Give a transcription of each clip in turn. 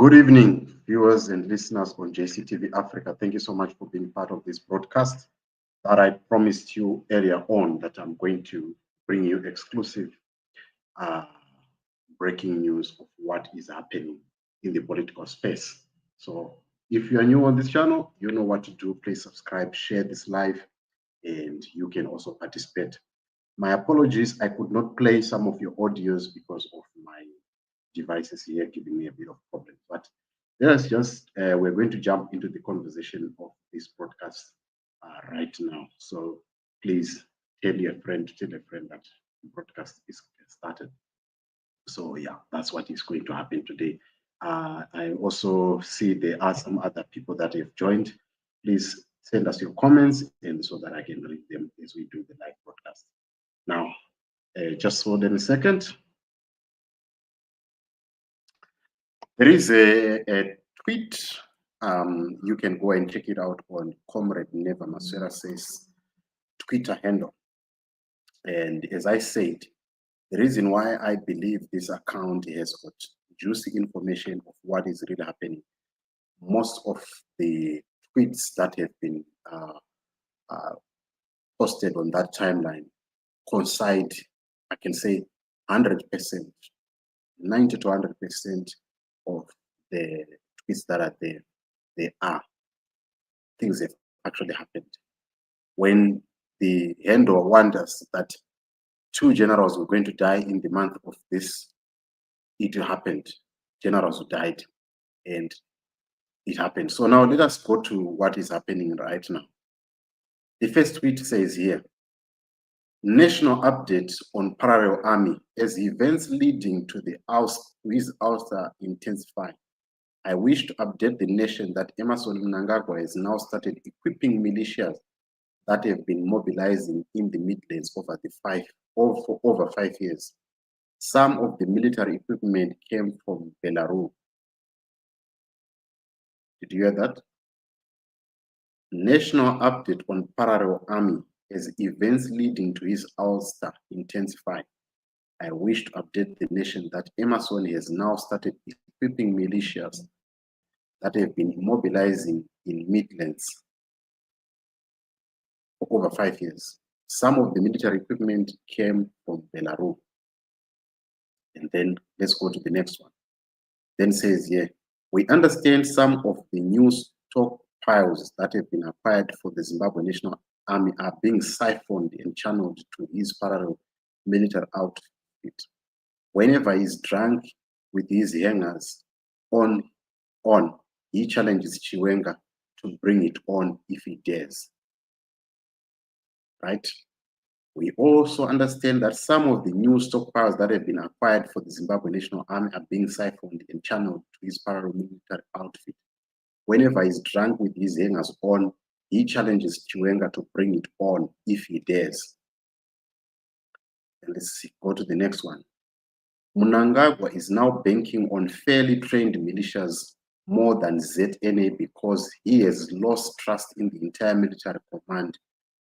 Good evening, viewers and listeners on JCTV Africa. Thank you so much for being part of this broadcast that I promised you earlier on that I'm going to bring you exclusive uh, breaking news of what is happening in the political space. So if you are new on this channel, you know what to do. Please subscribe, share this live, and you can also participate. My apologies, I could not play some of your audios because of my devices here giving me a bit of problem. But let's just, we're going to jump into the conversation of this broadcast right now. So please tell a friend that the broadcast is started. So yeah, that's what is going to happen today. I also see there are some other people that have joined. Please send us your comments and so that I can read them as we do the live broadcast. Now, just hold on a second. There is a tweet. You can go and check it out on Comrade Neva Maswera says Twitter handle. And as I said, the reason why I believe this account has got juicy information of what is really happening. Most of the tweets that have been posted on that timeline coincide, I can say 100%, 90 to 100% of the tweets that are there, they are things that actually happened. When the handle warned us that 2 generals were going to die in the month of this, it happened. Generals who died, and it happened. So now let us go to what is happening right now. The first tweet says here, national update on parallel army as events leading to his ouster intensify. I wish to update the nation that Emmerson Mnangagwa has now started equipping militias that have been mobilizing in the Midlands for over 5 years. Some of the military equipment came from Belarus. Did you hear that? National update on parallel army as events leading to his ouster intensify. I wish to update the nation that Emmerson has now started equipping militias that have been mobilizing in Midlands for over 5 years. Some of the military equipment came from Belarus. And then let's go to the next one. Then says here, we understand some of the new stockpiles that have been acquired for the Zimbabwe National Army are being siphoned and channeled to his parallel military outfit. Whenever he's drunk with his hangers on, he challenges Chiwenga to bring it on if he dares. Right? We also understand that some of the new stockpiles that have been acquired for the Zimbabwe National Army are being siphoned and channeled to his paramilitary outfit. Whenever he's drunk with his hangers on, he challenges Chiwenga to bring it on if he dares. And let's go to the next one. Mnangagwa is now banking on fairly trained militias more than ZNA because he has lost trust in the entire military command,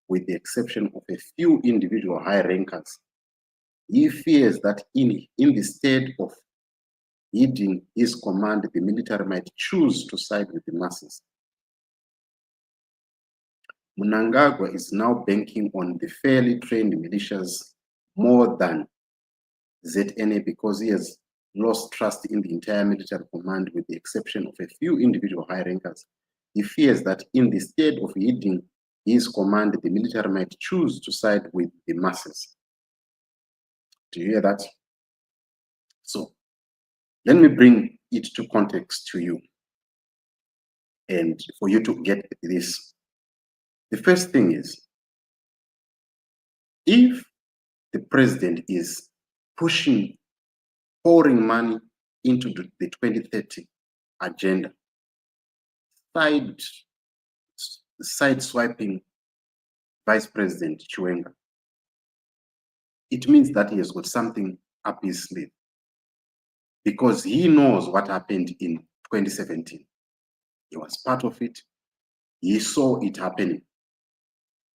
with the exception of a few individual high rankers. He fears that in the stead of heeding his command, the military might choose to side with the masses. Mnangagwa is now banking on the fairly trained militias more than ZNA because he has lost trust in the entire military command, with the exception of a few individual high rankers. He fears that in the stead of heeding his command, the military might choose to side with the masses. Do you hear that? So let me bring it to context to you and for you to get this. The first thing is, if the president is pouring money into the 2030 agenda, side-swiping Vice President Chiwenga, it means that he has got something up his sleeve, because he knows what happened in 2017. He was part of it. He saw it happening.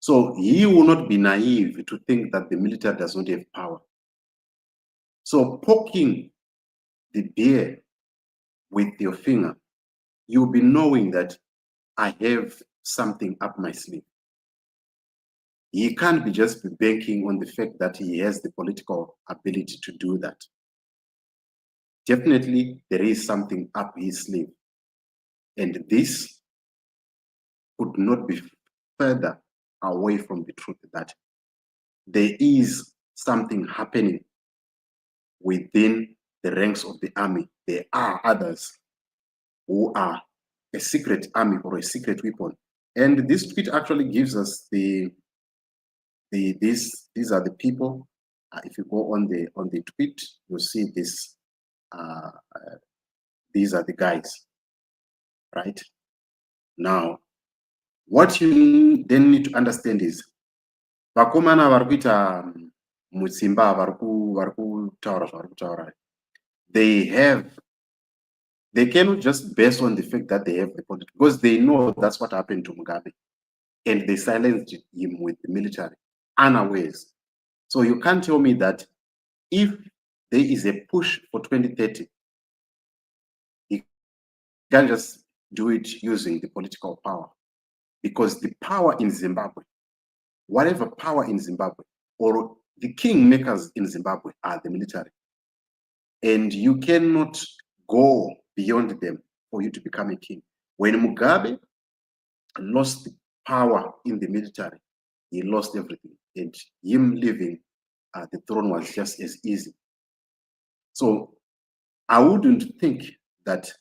So he will not be naive to think that the military does not have power. So poking the bear with your finger, you'll be knowing that I have something up my sleeve. He can't be just banking on the fact that he has the political ability to do that. Definitely, there is something up his sleeve. And this could not be further away from the truth that there is something happening within the ranks of the army. There are others who are a secret army or a secret weapon. And this tweet actually gives us these are the people. If you go on the tweet, you'll see this. These are the guys, right? Now, what you then need to understand is vakomana vari kuita mutsimba vari kutaura zvavari kutaura, they cannot just base on the fact that they have the politics, because they know that's what happened to Mugabe, and they silenced him with the military unawares. So you can't tell me that if there is a push for 2030, you can't just do it using the political power, because the power in Zimbabwe, whatever power in Zimbabwe, or the kingmakers in Zimbabwe are the military. And you cannot go beyond them for you to become a king. When Mugabe lost the power in the military, he lost everything. And him leaving the throne was just as easy. So I wouldn't think that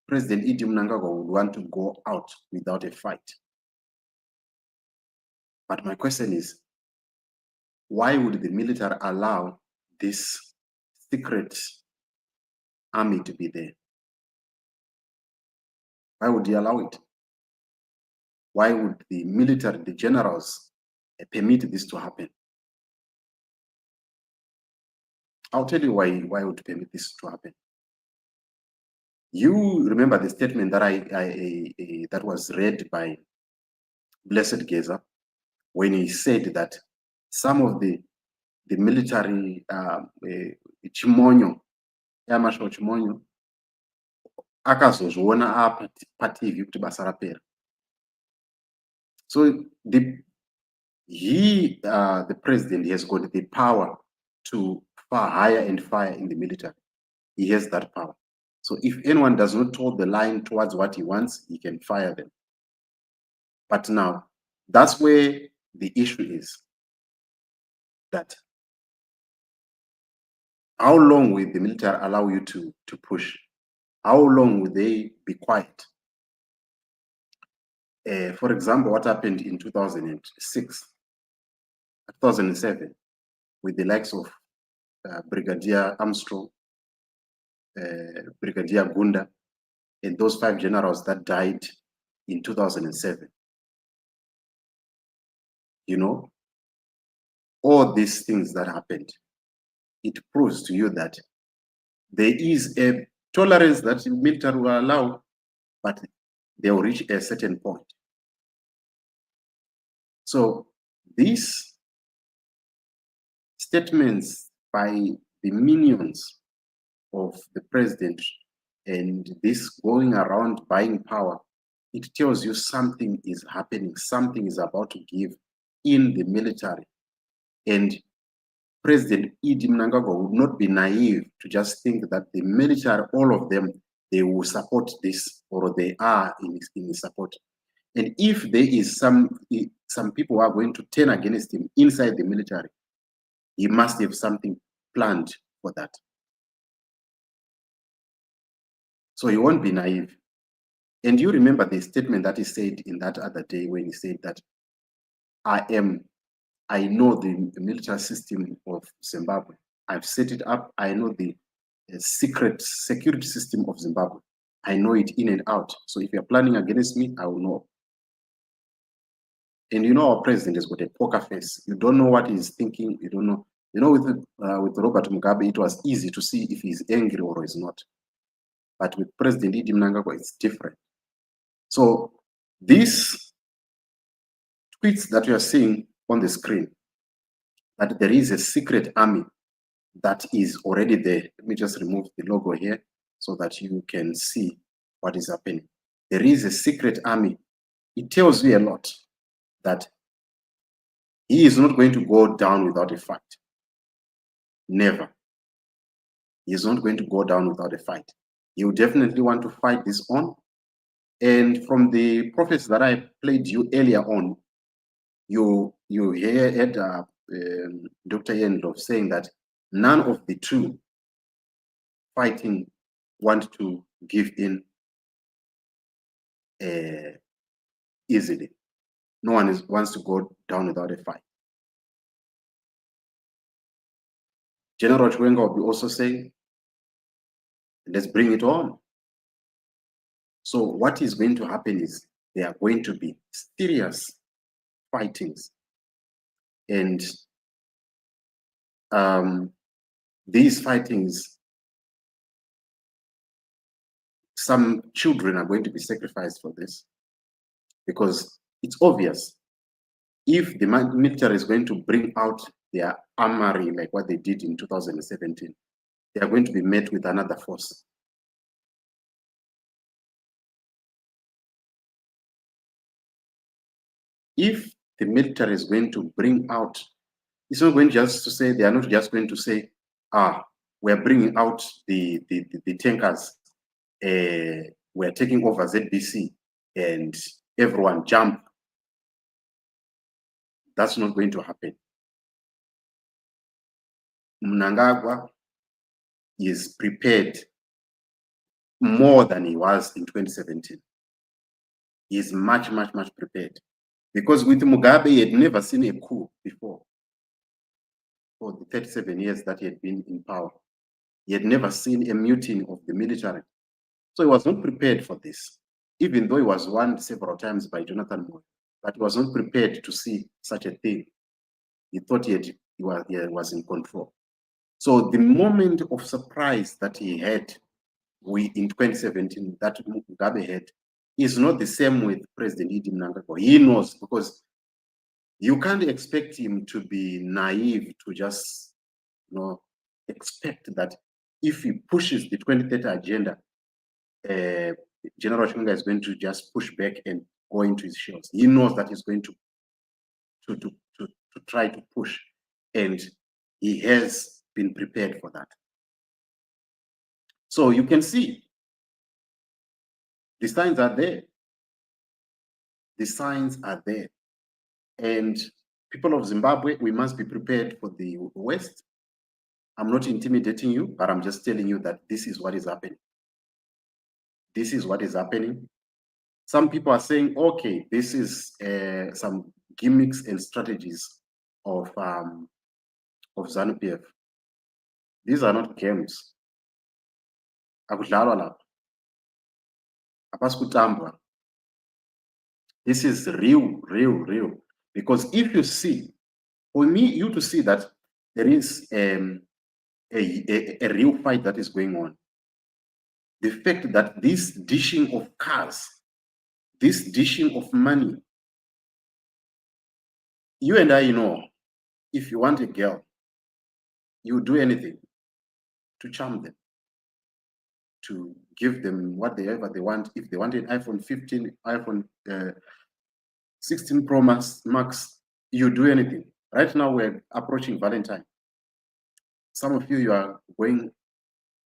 President Mnangagwa would want to go out without a fight. But my question is, why would the military allow this secret army to be there? Why would he allow it? Why would the military, the generals, permit this to happen? I'll tell you why would permit this to happen. You remember the statement that that was read by Blessed Geza, when he said that some of the military chimonyo, yamasho chimonyo, akazozviona apa paTV kuti basa rapera. So the president has got the power to hire and fire in the military. He has that power. So if anyone does not toe the line towards what he wants, he can fire them. But now, that's where the issue is, that how long will the military allow you to push? How long will they be quiet? For example, what happened in 2006, 2007, with the likes of Brigadier Armstrong, Brigadier Gunda, and those 5 generals that died in 2007. You know, all these things that happened, it proves to you that there is a tolerance that the military will allow, but they will reach a certain point. So these statements by the minions of the president and this going around buying power, it tells you something is happening, something is about to give in the military. And President Mnangagwa would not be naive to just think that the military, all of them, they will support this, or they are in support. And if there is some people who are going to turn against him inside the military, he must have something planned for that. So he won't be naive. And you remember the statement that he said in that other day, when he said that I know the military system of Zimbabwe. I've set it up. I know the secret security system of Zimbabwe. I know it in and out. So if you're planning against me, I will know. And you know, our president has got a poker face. You don't know what he's thinking. You don't know. You know, with Robert Mugabe, it was easy to see if he's angry or he's not. But with President Mnangagwa, it's different. So these tweets that you are seeing on the screen, that there is a secret army that is already there. Let me just remove the logo here so that you can see what is happening. There is a secret army. It tells you a lot that he is not going to go down without a fight. Never. He is not going to go down without a fight. He will definitely want to fight this on. And from the prophets that I played you earlier on, you heard Dr. Yendlov saying that none of the two fighting want to give in easily. No one wants to go down without a fight. General Chiwenga will be also saying, let's bring it on. So what is going to happen is there are going to be serious fightings. And these fightings, some children are going to be sacrificed for this, because it's obvious if the military is going to bring out their armory like what they did in 2017, they are going to be met with another force. If the military is going to bring out, it's not going just to say, they are not just going to say, we're bringing out the tankers, we're taking over ZBC and everyone jump. That's not going to happen. Mnangagwa is prepared more than he was in 2017. He is much prepared. Because with Mugabe, he had never seen a coup before. For the 37 years that he had been in power, he had never seen a mutiny of the military. So he was not prepared for this, even though he was warned several times by Jonathan Moore, but he was not prepared to see such a thing. He thought he was in control. So the moment of surprise that he had in 2017, that Mugabe had, is not the same with President Mnangagwa. He knows, because you can't expect him to be naive to just expect that if he pushes the 2030 agenda, General Chiwenga is going to just push back and go into his shells. He knows that he's going to try to push, and he has been prepared for that. So you can see the signs are there. The signs are there. And people of Zimbabwe, we must be prepared for the West. I'm not intimidating you, but I'm just telling you that this is what is happening. This is what is happening. Some people are saying, okay, this is some gimmicks and strategies of ZANU-PF. These are not games. This is real. Because if you see, for you to see that there is a real fight that is going on, the fact that this dishing of cars, this dishing of money, you and I know, if you want a girl, you do anything to charm them, to give them whatever they want. If they want an iPhone 15, iPhone 16 Pro Max, you do anything. Right now, we're approaching Valentine. Some of you are going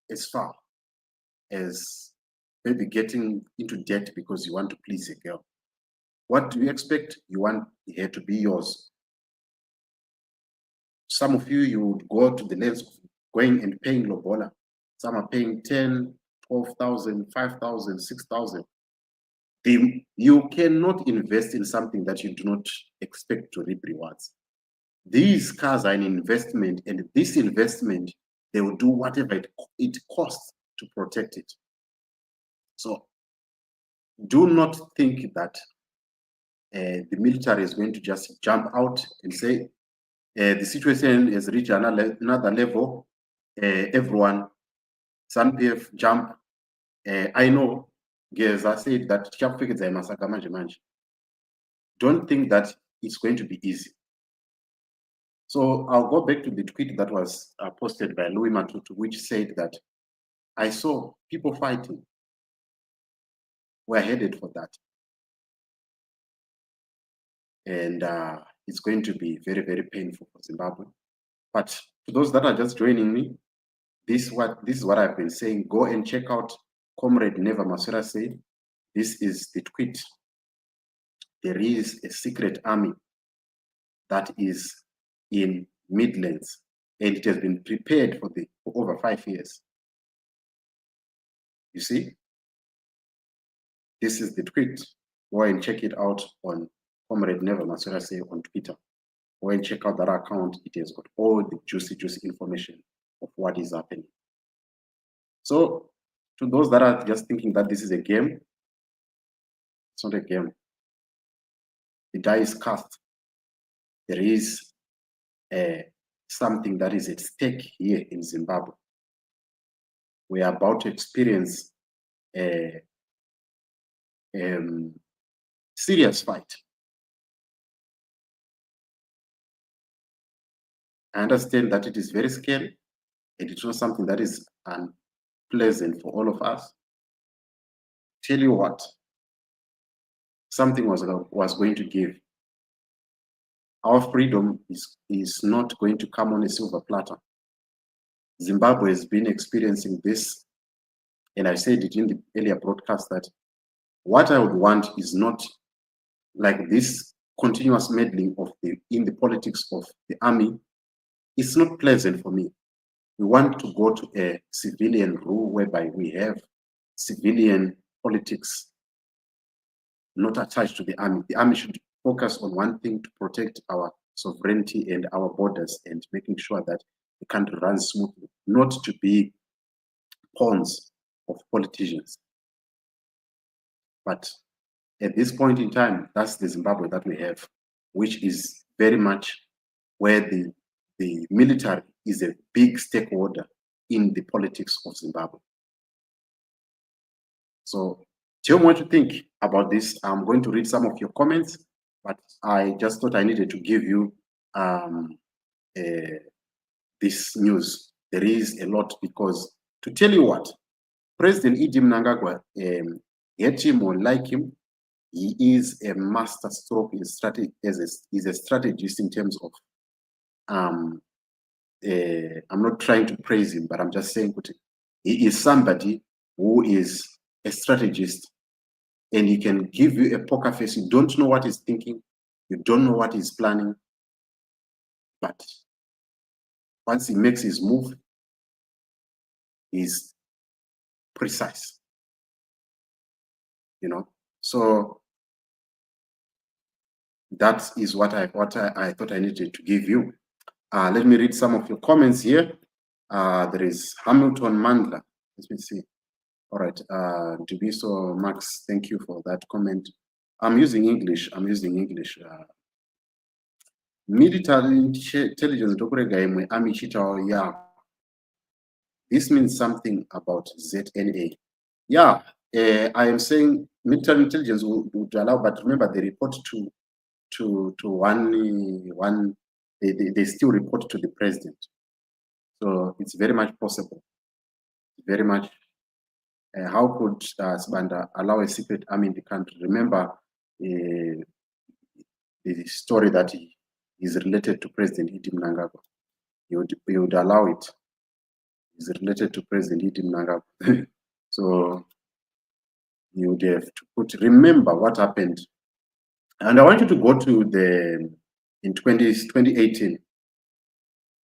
as far as maybe getting into debt because you want to please a girl. What do you expect? You want her to be yours. Some of you, you would go to the lengths of going and paying lobola. Some are paying 10, 12,000, 5,000, 6,000. You cannot invest in something that you do not expect to reap rewards. These cars are an investment, and this investment, they will do whatever it costs to protect it. So do not think that the military is going to just jump out and say, the situation has reached another level, everyone, ZANU-PF jump. I know, as I said, that don't think that it's going to be easy. So I'll go back to the tweet that was posted by Louis Matutu, which said that I saw people fighting. We're headed for that. And it's going to be very, very painful for Zimbabwe. But to those that are just joining me, this is what I've been saying. Go and check out Comrade Neva Masura said. This is the tweet. There is a secret army that is in Midlands, and it has been prepared for over 5 years. You see, this is the tweet. Go and check it out on Comrade Neva Masura say on Twitter. Go and check out that account. It has got all the juicy information of what is happening. So, to those that are just thinking that this is a game, it's not a game. The die is cast. There is something that is at stake here in Zimbabwe. We are about to experience a serious fight. I understand that it is very scary, and it's not something that is unpleasant for all of us. Tell you what, something was going to give. Our freedom is not going to come on a silver platter. Zimbabwe has been experiencing this, and I said it in the earlier broadcast that what I would want is not like this continuous meddling in the politics of the army. It's not pleasant for me. We want to go to a civilian rule whereby we have civilian politics not attached to the army. The army should focus on one thing, to protect our sovereignty and our borders and making sure that the country runs smoothly, not to be pawns of politicians. But at this point in time, that's the Zimbabwe that we have, which is very much where the military is a big stakeholder in the politics of Zimbabwe. So tell me what you think about this. I'm going to read some of your comments, but I just thought I needed to give you this news. There is a lot, because to tell you what, President Mnangagwa, hate him or like him, he is a master stroke in strategy. He's a strategist in terms of I'm not trying to praise him, but I'm just saying he is somebody who is a strategist, and he can give you a poker face. You don't know what he's thinking, you don't know what he's planning, but once he makes his move, he's precise, you know. So that is what I thought I needed to give you. Let me read some of your comments here. There is Hamilton Mandla. Let me see. All right. Dubiso Max, thank you for that comment. I'm using English. Military intelligence, army chita, yeah. This means something about ZNA. Yeah, I am saying military intelligence would allow, but remember they report to one. They still report to the president. So it's very much possible. Very much. How could Sibanda allow a secret army in the country? Remember the story that is related to President Mnangagwa. He would allow it. Is related to President Mnangagwa. So you would have to remember what happened. And I want you to go to in 2018,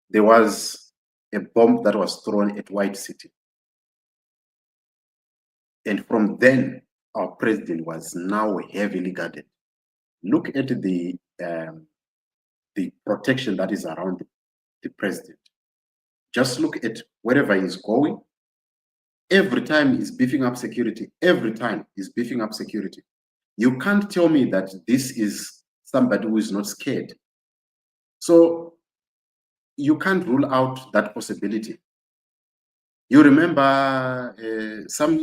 there was a bomb that was thrown at White City. And from then, our president was now heavily guarded. Look at the protection that is around the president. Just look at wherever he's going. Every time he's beefing up security. Every time he's beefing up security. You can't tell me that this is somebody who is not scared. So you can't rule out that possibility. You remember some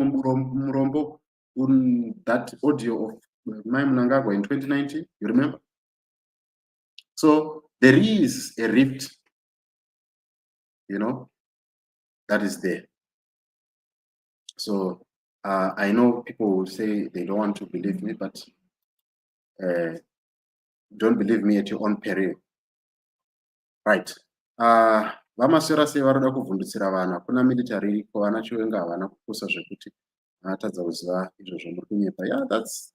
Murombo on that audio of Mnangagwa in 2019? You remember? So there is a rift, you know, that is there. So I know people will say they don't want to believe me, but don't believe me at your own peril. Right. Vamasora sei varoda kuvhundutsira vanhu kuna military iriko vana chiwenga havana kupusa zvekuti vanatadza kuziva izvozvo muri kunyepa. Yeah, that's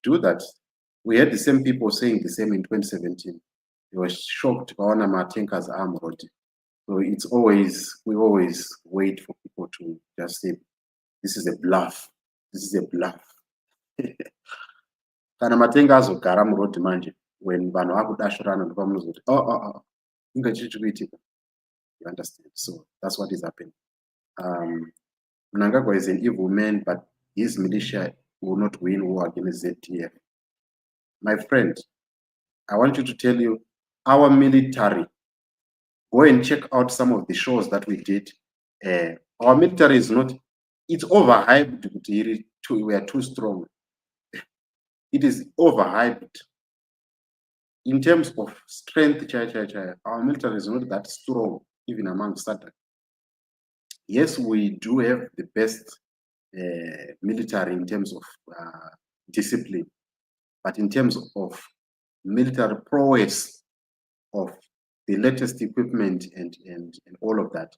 do that. We had the same people saying the same in 2017. They were shocked by one of my tankers arm road. So it's always, we always wait for people to just say, this is a bluff. This is a bluff. Kana matenga azogara muroad manje, when vanhu vakudashurana ndopamunozoti, inga chiri chikuitika. You understand? So that's what is happening. Mnangagwa is an evil man, but his militia will not win war against ZTF. My friend, I want you to tell you, our military, go and check out some of the shows that we did. Our military is not, it's overhyped. We are too strong. It is overhyped. In terms of strength, our military is not that strong, even among SADC. Yes, we do have the best military in terms of discipline, but in terms of military prowess, of the latest equipment and all of that,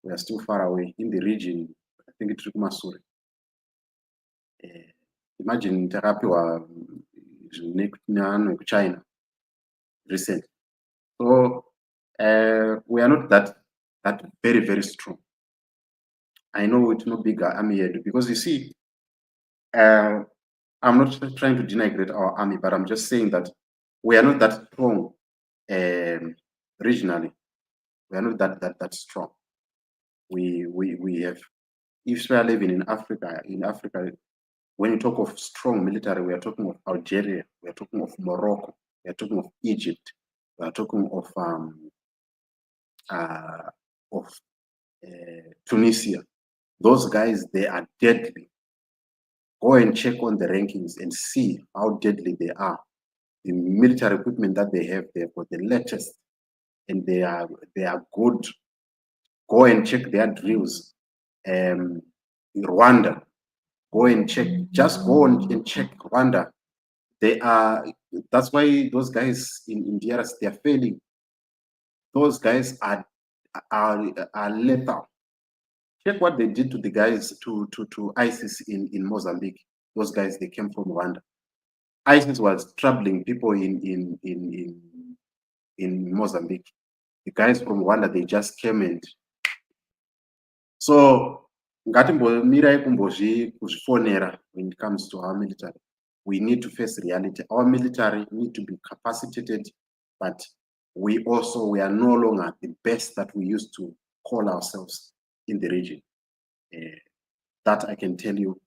we are still far away in the region. I think it took Masuri. Imagine takapiwa China recent. So we are not that very strong. I know it's no bigger army yet, because you see, I'm not trying to denigrate our army, but I'm just saying that we are not that strong regionally. We are not that strong. We have, if we are living in Africa, when you talk of strong military, we are talking of Algeria, we are talking of Morocco, we are talking of Egypt, we are talking of Tunisia. Those guys, they are deadly. Go and check on the rankings and see how deadly they are. The military equipment that they have, they've got the latest, and they are good. Go and check their drills. Rwanda, go and check. Just go and check Rwanda. They are. That's why those guys in DRC, they are failing. Those guys are lethal. Check what they did to the guys to ISIS in Mozambique. Those guys, they came from Rwanda. ISIS was troubling people in Mozambique. The guys from Rwanda, they just came in. So when it comes to our military, we need to face reality. Our military need to be capacitated, but we are no longer the best that we used to call ourselves in the region. That I can tell you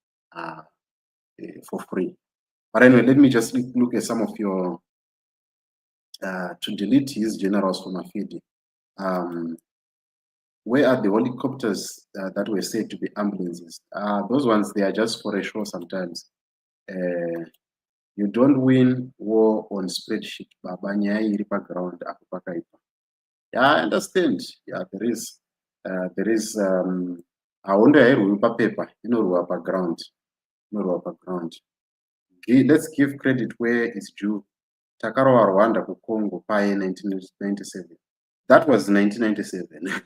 for free. But anyway, let me just look at some of your, to delete his generals from a feed. Where are the helicopters that were said to be ambulances? Those ones, they are just for a show sometimes. You don't win war on spreadsheet. Ground. Yeah, I understand. Yeah, there is I wonder paper, background. Let's give credit where it's due. Takaro wa Rwanda ku Congo paye 1997. That was 1997.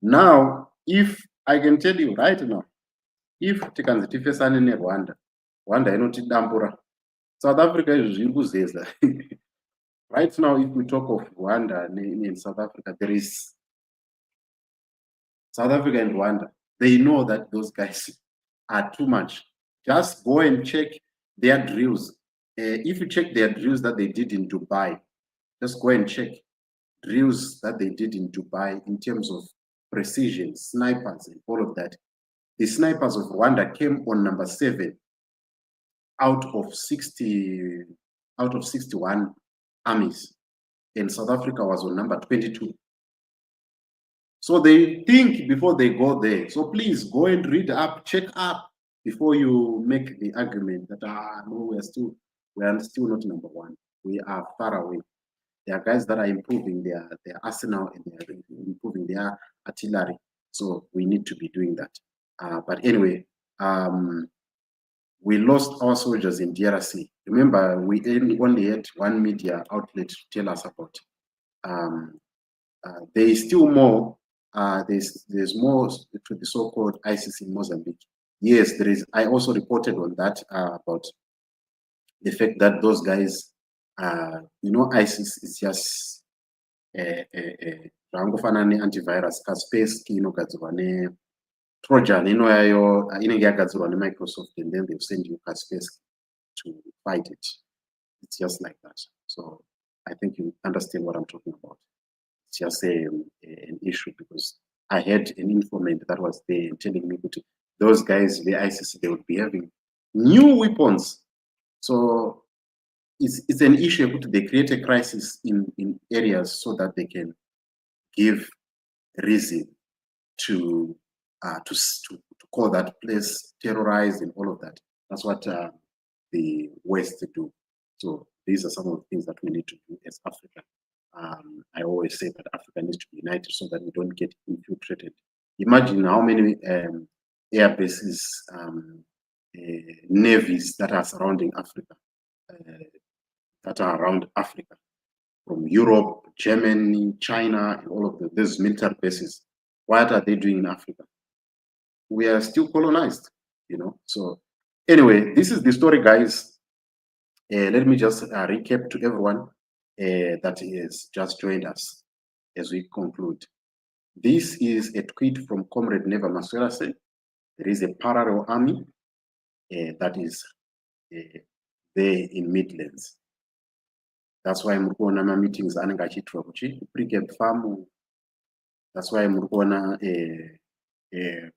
Now, if I can tell you right now, if tikanzi tifesane neRwanda, Rwanda inotidambura. South Africa is zvirikuzeza. Right now, if we talk of Rwanda in South Africa, there is South Africa and Rwanda. They know that those guys are too much. Just go and check their drills. If you check their drills that they did in Dubai, just go and check drills that they did in Dubai in terms of precision, snipers, and all of that. The snipers of Rwanda came on number 7 out of 61 armies, and South Africa was on number 22. So they think before they go there. So please go and read up, check up before you make the argument that no, we are still not number 1. We are far away. There are guys that are improving their arsenal and they are improving their artillery. So we need to be doing that. But anyway, we lost our soldiers in DRC. Remember, we only had one media outlet to tell us about. There is still more. There's more to the so-called ISIS in Mozambique. Yes, there is. I also reported on that about the fact that those guys, ISIS is just zvangofana ne-antivirus kaspace inogadzirwa ne-trojan inoyayo inenge yagadzirwa ne-Microsoft, and then they'll send you kaspace to fight it. It's just like that. So I think you understand what I'm talking about. It's just an issue because I had an informant that was there telling me that those guys, the ISIS, they would be having new weapons. So it's an issue. They create a crisis in areas so that they can give reason to call that place terrorized and all of that. That's what the West do. So these are some of the things that we need to do as Africa. I always say that Africa needs to be united so that we don't get infiltrated. Imagine how many air bases, navies that are surrounding Africa, that are around Africa, from Europe, Germany, China, and all of these military bases. What are they doing in Africa? We are still colonized, So anyway, this is the story, guys. Let me just recap to everyone that has just joined us as we conclude. This is a tweet from Comrade Neva Maswerase. There is a parallel army that is there in Midlands. That's why Murkona meetings anenga chitwa kuchi pre-camp farm. That's why Murkona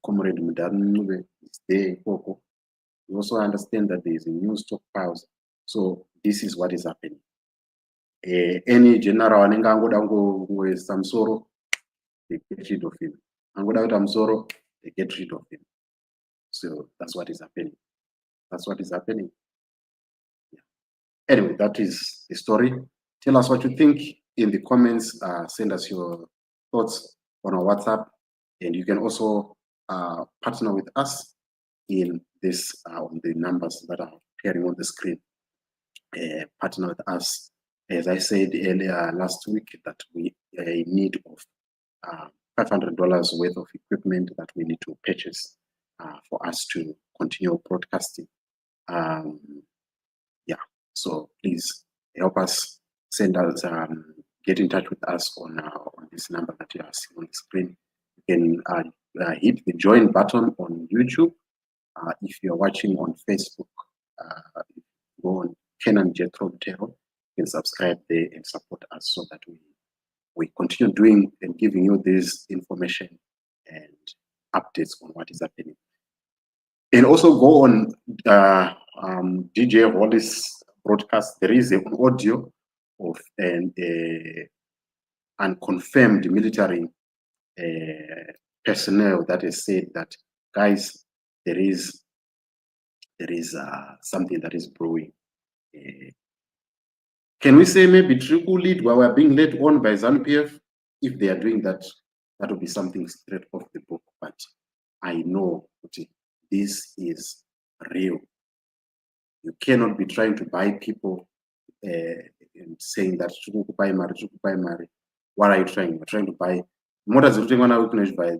Comrade Mudarnube is there. You also understand that there is a new stockpiles. So this is what is happening. Any general anenga angoda ngo Samsoro, they get rid of him. Angoda Samsoro, they get rid of him. So that's what is happening. That's what is happening. Yeah. Anyway, that is the story. Tell us what you think in the comments. Send us your thoughts on our WhatsApp, and you can also partner with us in this on the numbers that are appearing on the screen. Partner with us, as I said earlier last week, that we are in need of $500 worth of equipment that we need to purchase for us to continue broadcasting. Yeah, so please help us. Send us, get in touch with us on this number that you are seeing on the screen. You can hit the join button on YouTube. If you're watching on Facebook, go on Kenan Jethro Terror. You can subscribe there and support us so that we continue doing and giving you this information and updates on what is happening. And also go on DJ Wallace broadcast. There is an audio of an unconfirmed military personnel that has said that, guys, there is something that is brewing. Can we say maybe Triku lead while we're being led on by ZANU-PF? If they are doing that, that will be something straight off the book. But I know this is real. You cannot be trying to buy people and saying that what are you trying? You're trying to buy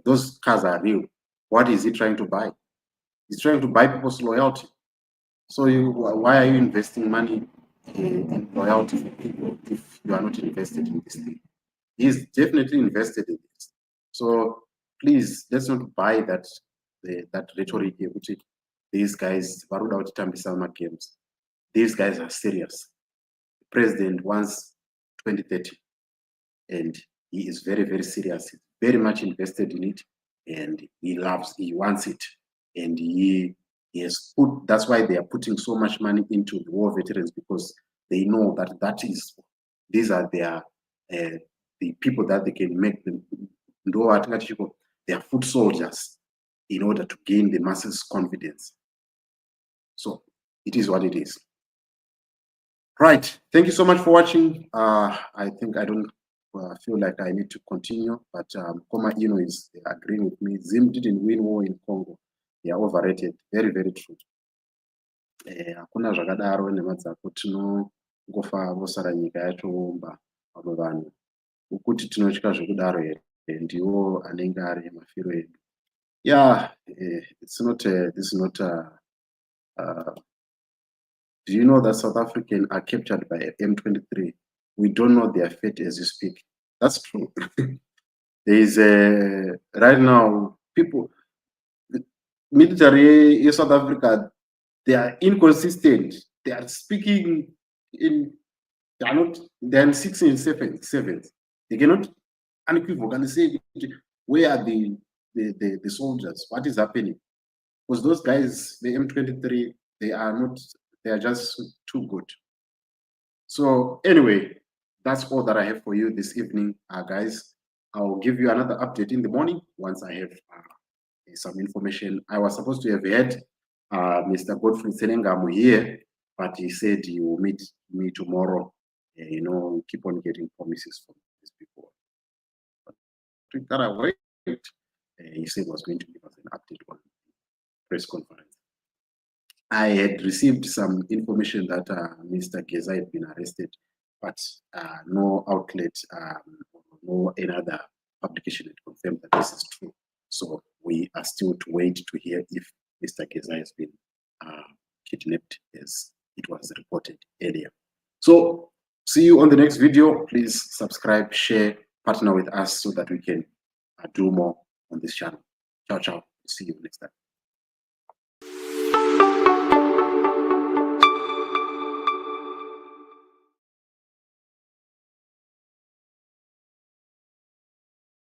those cars are real. What is he trying to buy? He's trying to buy people's loyalty. So why are you investing money in loyalty for people if you are not invested in this thing? He's definitely invested in this. So please, let's not buy that rhetoric here. These guys, games. These guys are serious. The president wants 2030, and he is very, very serious. He's very much invested in it, and he wants it, and he has put. That's why they are putting so much money into the war veterans, because they know that these are their the people that they can make them. They are foot soldiers in order to gain the masses' confidence. So it is what it is. Right. Thank you so much for watching. I think I don't feel like I need to continue, but Koma Ino is agreeing with me. Zim didn't win war in Congo. They are overrated. Very, very true. Hakuna zvakadaro nhema dzako tinongofa vosara nyika yatoomba vamwe vanhu ukuti tinotya zvekudaro here ndiwo anenge ari mafiro edu. Yeah, it's not this is not do you know that South African are captured by M23? We don't know their fate as you speak. That's true. There is right now people, the military in South Africa, they are inconsistent. They are speaking in, they are not, they are in 6 and 7. They cannot unequivocally say where are the soldiers, what is happening. Because those guys, the M23, they are not, they are just too good. So anyway, that's all that I have for you this evening, guys. I'll give you another update in the morning once I have some information. I was supposed to have had Mr. Godfrey Selengamu here, but he said he will meet me tomorrow. You know, keep on getting promises from these people. But that I wait, he said was going to give us an update on the press conference. I had received some information that Mr. Geza had been arrested, but no outlet, no another publication had confirmed that this is true. So we are still to wait to hear if Mr. Geza has been kidnapped as it was reported earlier. So see you on the next video. Please subscribe, share, partner with us so that we can do more on this channel. Ciao, ciao. See you next time.